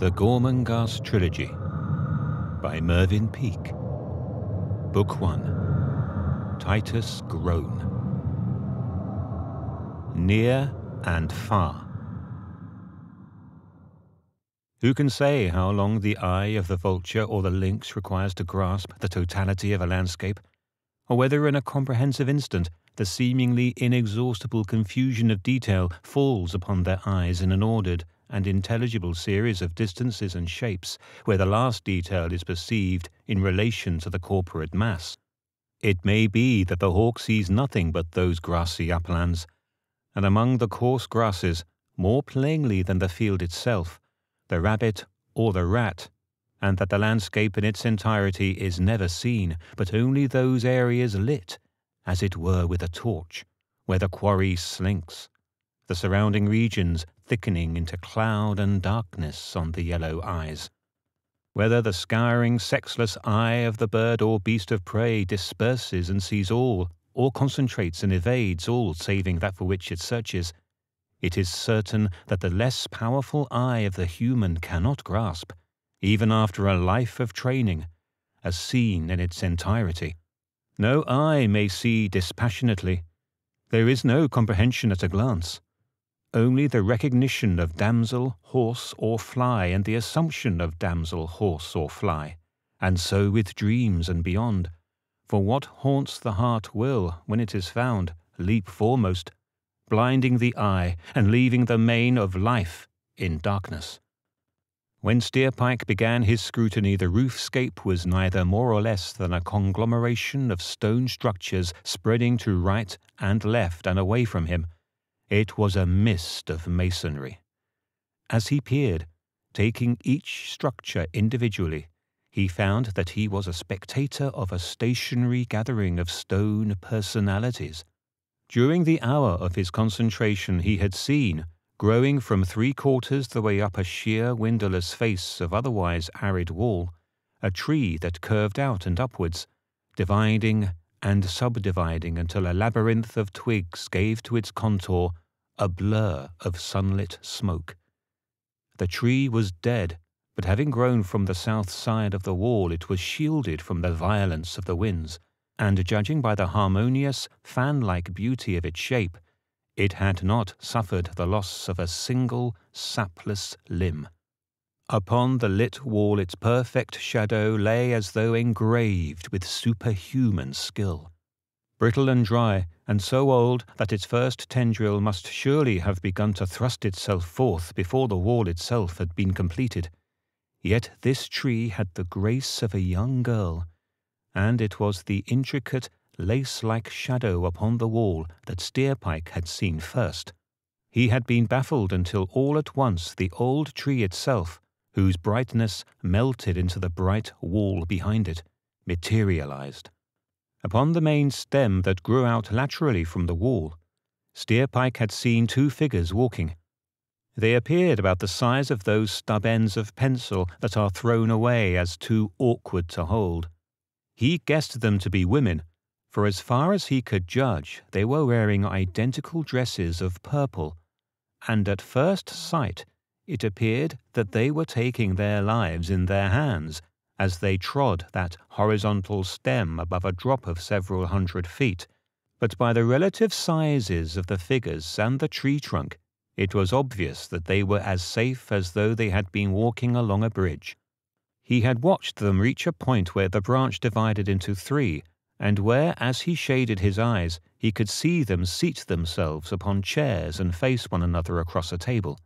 The Gormenghast Trilogy by Mervyn Peake. Book 1. Titus Groan. Near and Far. Who can say how long the eye of the vulture or the lynx requires to grasp the totality of a landscape, or whether in a comprehensive instant the seemingly inexhaustible confusion of detail falls upon their eyes in an ordered and intelligible series of distances and shapes, where the last detail is perceived in relation to the corporate mass? It may be that the hawk sees nothing but those grassy uplands, and among the coarse grasses, more plainly than the field itself, the rabbit or the rat, and that the landscape in its entirety is never seen, but only those areas lit, as it were with a torch, where the quarry slinks, the surrounding regions thickening into cloud and darkness on the yellow eyes. Whether the scouring, sexless eye of the bird or beast of prey disperses and sees all, or concentrates and evades all saving that for which it searches, it is certain that the less powerful eye of the human cannot grasp, even after a life of training, a scene in its entirety. No eye may see dispassionately. There is no comprehension at a glance. Only the recognition of damsel, horse, or fly, and the assumption of damsel, horse, or fly, and so with dreams and beyond. For what haunts the heart will, when it is found, leap foremost, blinding the eye and leaving the main of life in darkness. When Steerpike began his scrutiny, the roofscape was neither more or less than a conglomeration of stone structures spreading to right and left and away from him. It was a mist of masonry. As he peered, taking each structure individually, he found that he was a spectator of a stationary gathering of stone personalities. During the hour of his concentration he had seen, growing from 3/4 the way up a sheer windowless face of otherwise arid wall, a tree that curved out and upwards, dividing and subdividing until a labyrinth of twigs gave to its contour a blur of sunlit smoke. The tree was dead, but having grown from the south side of the wall it was shielded from the violence of the winds, and judging by the harmonious, fan-like beauty of its shape, it had not suffered the loss of a single sapless limb. Upon the lit wall its perfect shadow lay as though engraved with superhuman skill. Brittle and dry, and so old that its first tendril must surely have begun to thrust itself forth before the wall itself had been completed. Yet this tree had the grace of a young girl, and it was the intricate, lace-like shadow upon the wall that Steerpike had seen first. He had been baffled until all at once the old tree itself, whose brightness melted into the bright wall behind it, materialized. Upon the main stem that grew out laterally from the wall, Steerpike had seen 2 figures walking. They appeared about the size of those stub ends of pencil that are thrown away as too awkward to hold. He guessed them to be women, for as far as he could judge, they were wearing identical dresses of purple, and at first sight it appeared that they were taking their lives in their hands as they trod that horizontal stem above a drop of several hundred feet. But by the relative sizes of the figures and the tree trunk, it was obvious that they were as safe as though they had been walking along a bridge. He had watched them reach a point where the branch divided into 3, and where, as he shaded his eyes, he could see them seat themselves upon chairs and face one another across a table.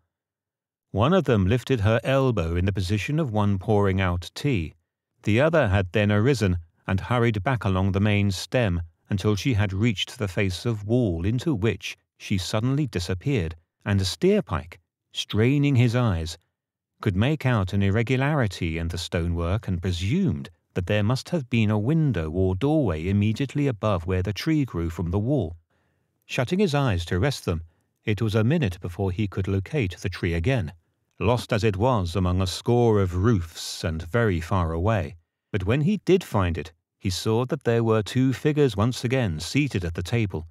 One of them lifted her elbow in the position of one pouring out tea. The other had then arisen and hurried back along the main stem until she had reached the face of wall, into which she suddenly disappeared, and Steerpike, straining his eyes, could make out an irregularity in the stonework and presumed that there must have been a window or doorway immediately above where the tree grew from the wall. Shutting his eyes to rest them, it was a minute before he could locate the tree again, lost as it was among a score of roofs and very far away. But when he did find it, he saw that there were 2 figures once again seated at the table.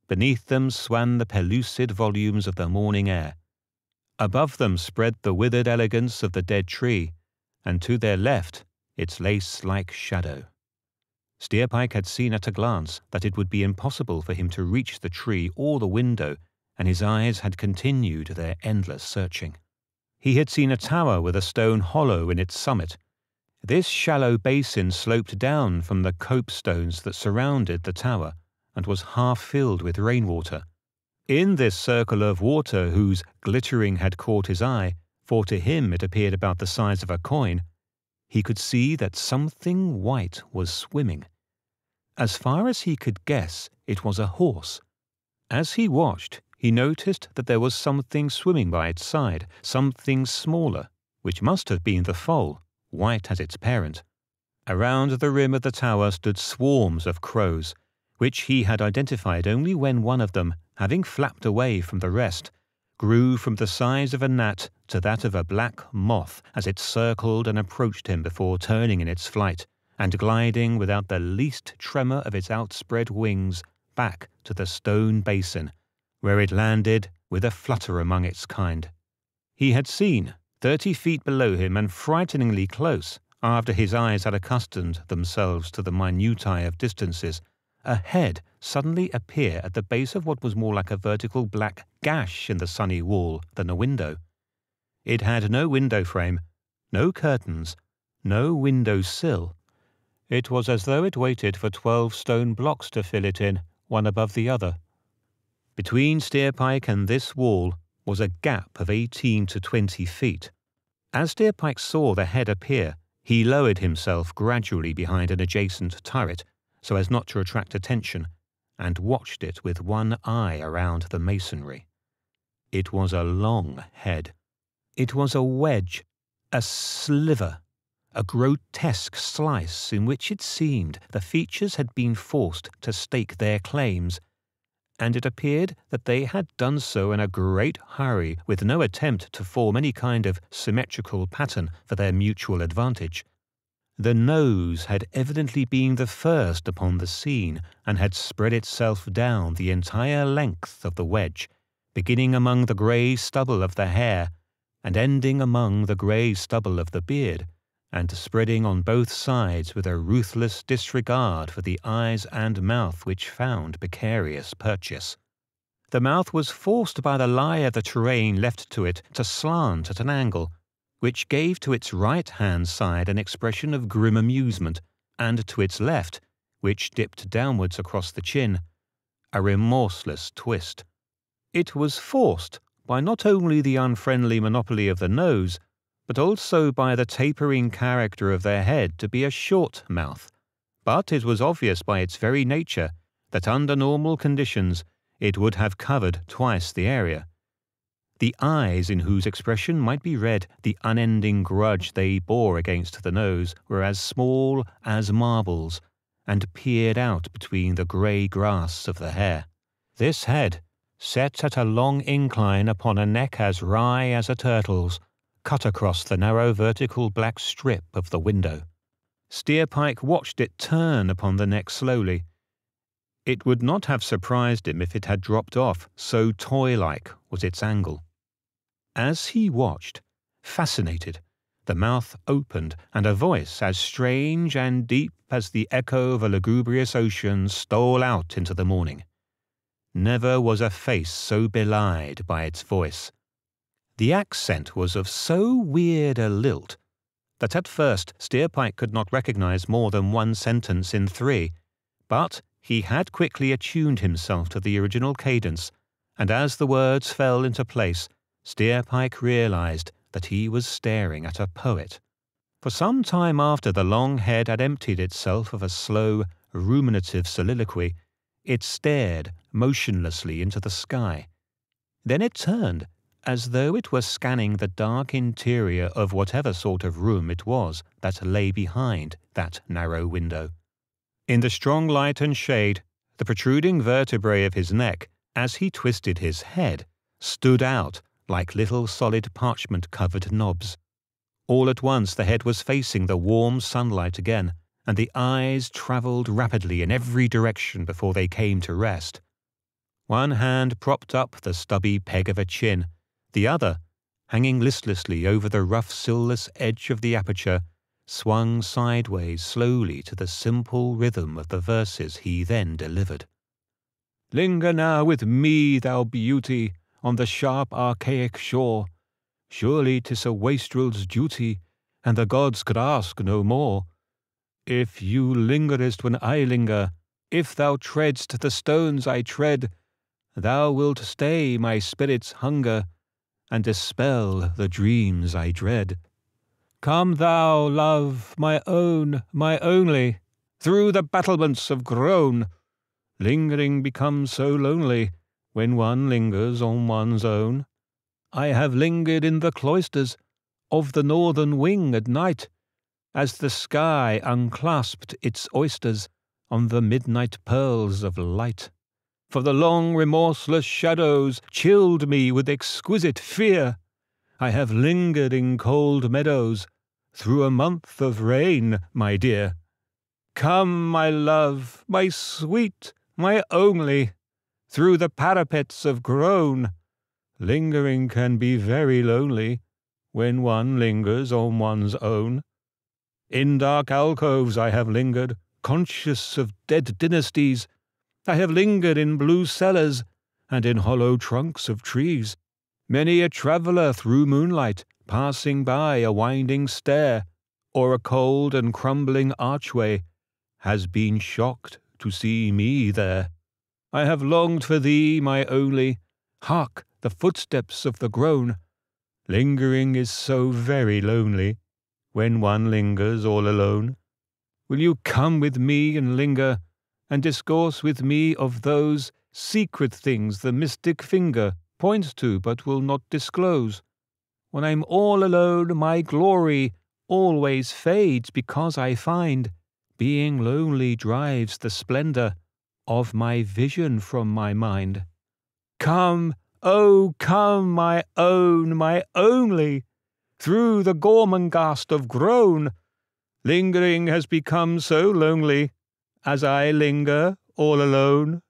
Beneath them swam the pellucid volumes of the morning air. Above them spread the withered elegance of the dead tree, and to their left its lace-like shadow. Steerpike had seen at a glance that it would be impossible for him to reach the tree or the window, and his eyes had continued their endless searching. He had seen a tower with a stone hollow in its summit. This shallow basin sloped down from the copestones that surrounded the tower, and was half filled with rainwater. In this circle of water whose glittering had caught his eye, for to him it appeared about the size of a coin, he could see that something white was swimming. As far as he could guess, it was a horse. As he watched, he noticed that there was something swimming by its side, something smaller, which must have been the foal, white as its parent. Around the rim of the tower stood swarms of crows, which he had identified only when one of them, having flapped away from the rest, grew from the size of a gnat to that of a black moth as it circled and approached him before turning in its flight, and gliding without the least tremor of its outspread wings back to the stone basin, where it landed with a flutter among its kind. He had seen, 30 feet below him and frighteningly close, after his eyes had accustomed themselves to the minutiae of distances, a head suddenly appear at the base of what was more like a vertical black gash in the sunny wall than a window. It had no window frame, no curtains, no window sill. It was as though it waited for 12 stone blocks to fill it in, one above the other. Between Steerpike and this wall was a gap of 18 to 20 feet. As Steerpike saw the head appear, he lowered himself gradually behind an adjacent turret, so as not to attract attention, and watched it with one eye around the masonry. It was a long head. It was a wedge, a sliver, a grotesque slice in which it seemed the features had been forced to stake their claims, and it appeared that they had done so in a great hurry, with no attempt to form any kind of symmetrical pattern for their mutual advantage. The nose had evidently been the first upon the scene, and had spread itself down the entire length of the wedge, beginning among the grey stubble of the hair, and ending among the grey stubble of the beard, and spreading on both sides with a ruthless disregard for the eyes and mouth which found precarious purchase. The mouth was forced by the lie of the terrain left to it to slant at an angle, which gave to its right-hand side an expression of grim amusement, and to its left, which dipped downwards across the chin, a remorseless twist. It was forced by not only the unfriendly monopoly of the nose, but also by the tapering character of their head to be a short mouth, but it was obvious by its very nature that under normal conditions it would have covered twice the area. The eyes, in whose expression might be read the unending grudge they bore against the nose, were as small as marbles, and peered out between the grey grass of the hair. This head, set at a long incline upon a neck as wry as a turtle's, cut across the narrow vertical black strip of the window. Steerpike watched it turn upon the neck slowly. It would not have surprised him if it had dropped off, so toy-like was its angle. As he watched, fascinated, the mouth opened, and a voice as strange and deep as the echo of a lugubrious ocean stole out into the morning. Never was a face so belied by its voice. The accent was of so weird a lilt that at first Steerpike could not recognize more than one sentence in 3, but he had quickly attuned himself to the original cadence, and as the words fell into place, Steerpike realized that he was staring at a poet. For some time after the long head had emptied itself of a slow, ruminative soliloquy, it stared motionlessly into the sky. Then it turned, as though it were scanning the dark interior of whatever sort of room it was that lay behind that narrow window. In the strong light and shade, the protruding vertebrae of his neck, as he twisted his head, stood out like little solid parchment-covered knobs. All at once the head was facing the warm sunlight again, and the eyes travelled rapidly in every direction before they came to rest. One hand propped up the stubby peg of a chin, the other, hanging listlessly over the rough sillless edge of the aperture, swung sideways slowly to the simple rhythm of the verses he then delivered. "Linger now with me, thou beauty, on the sharp archaic shore. Surely 'tis a wastrel's duty, and the gods could ask no more. If you lingerest when I linger, if thou treadst the stones I tread, thou wilt stay my spirit's hunger, and dispel the dreams I dread. Come thou, love, my own, my only, through the battlements of Groan. Lingering becomes so lonely when one lingers on one's own. I have lingered in the cloisters of the northern wing at night, as the sky unclasped its oysters on the midnight pearls of light. For the long remorseless shadows chilled me with exquisite fear. I have lingered in cold meadows through a month of rain, my dear. Come, my love, my sweet, my only, through the parapets of Groan. Lingering can be very lonely when one lingers on one's own. In dark alcoves I have lingered, conscious of dead dynasties. I have lingered in blue cellars and in hollow trunks of trees. Many a traveller through moonlight, passing by a winding stair or a cold and crumbling archway, has been shocked to see me there. I have longed for thee, my only. Hark, the footsteps of the Groan. Lingering is so very lonely when one lingers all alone. Will you come with me and linger, and discourse with me of those secret things the mystic finger points to but will not disclose? When I'm all alone, my glory always fades, because I find being lonely drives the splendour of my vision from my mind. Come, oh come, my own, my only, through the Gormenghast of Groan. Lingering has become so lonely as I linger all alone."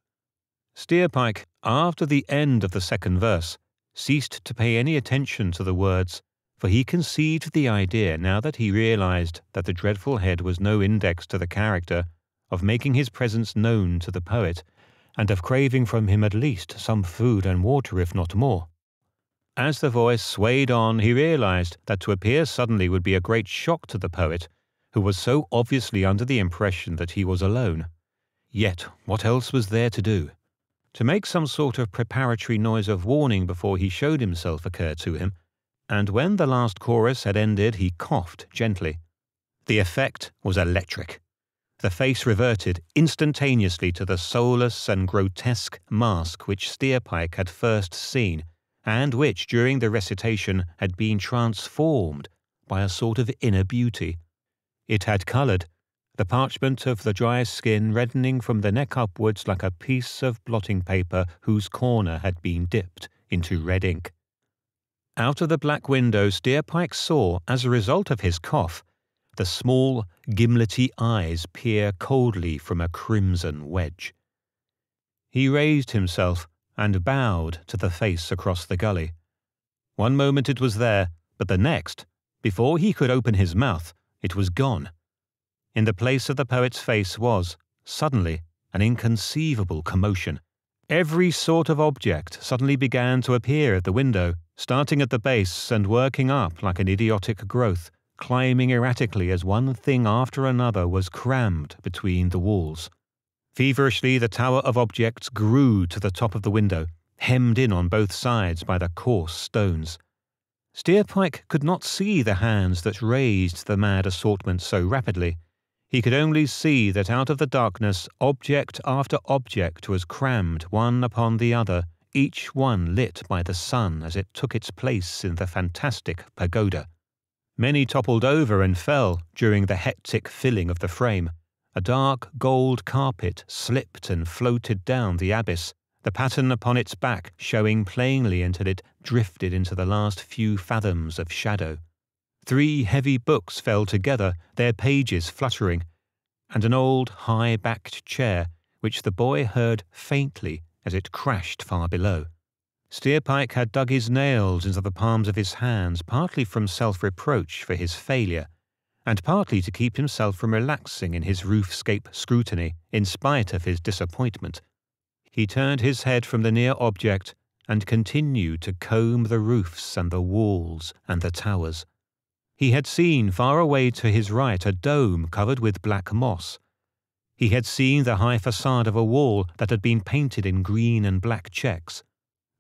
Steerpike, after the end of the second verse, ceased to pay any attention to the words, for he conceived the idea, now that he realized that the dreadful head was no index to the character, of making his presence known to the poet, and of craving from him at least some food and water, if not more. As the voice swayed on, he realized that to appear suddenly would be a great shock to the poet, who was so obviously under the impression that he was alone. Yet what else was there to do? To make some sort of preparatory noise of warning before he showed himself occurred to him, and when the last chorus had ended he coughed gently. The effect was electric. The face reverted instantaneously to the soulless and grotesque mask which Steerpike had first seen, and which during the recitation had been transformed by a sort of inner beauty. It had coloured, the parchment of the dry skin reddening from the neck upwards like a piece of blotting paper whose corner had been dipped into red ink. Out of the black window Steerpike saw, as a result of his cough, the small, gimlety eyes peer coldly from a crimson wedge. He raised himself and bowed to the face across the gully. One moment it was there, but the next, before he could open his mouth, it was gone. In the place of the poet's face was, suddenly, an inconceivable commotion. Every sort of object suddenly began to appear at the window, starting at the base and working up like an idiotic growth, climbing erratically as one thing after another was crammed between the walls. Feverishly the tower of objects grew to the top of the window, hemmed in on both sides by the coarse stones. Steerpike could not see the hands that raised the mad assortment so rapidly. He could only see that out of the darkness object after object was crammed one upon the other, each one lit by the sun as it took its place in the fantastic pagoda. Many toppled over and fell during the hectic filling of the frame. A dark gold carpet slipped and floated down the abyss, the pattern upon its back showing plainly until it drifted into the last few fathoms of shadow. 3 heavy books fell together, their pages fluttering, and an old high-backed chair, which the boy heard faintly as it crashed far below. Steerpike had dug his nails into the palms of his hands, partly from self-reproach for his failure, and partly to keep himself from relaxing in his roofscape scrutiny in spite of his disappointment. He turned his head from the near object and continued to comb the roofs and the walls and the towers. He had seen far away to his right a dome covered with black moss. He had seen the high facade of a wall that had been painted in green and black checks.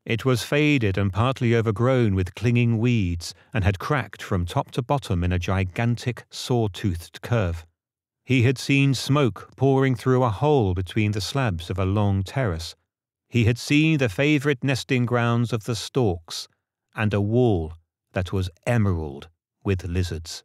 It was faded and partly overgrown with clinging weeds and had cracked from top to bottom in a gigantic saw-toothed curve. He had seen smoke pouring through a hole between the slabs of a long terrace. He had seen the favourite nesting grounds of the storks and a wall that was emerald with lizards.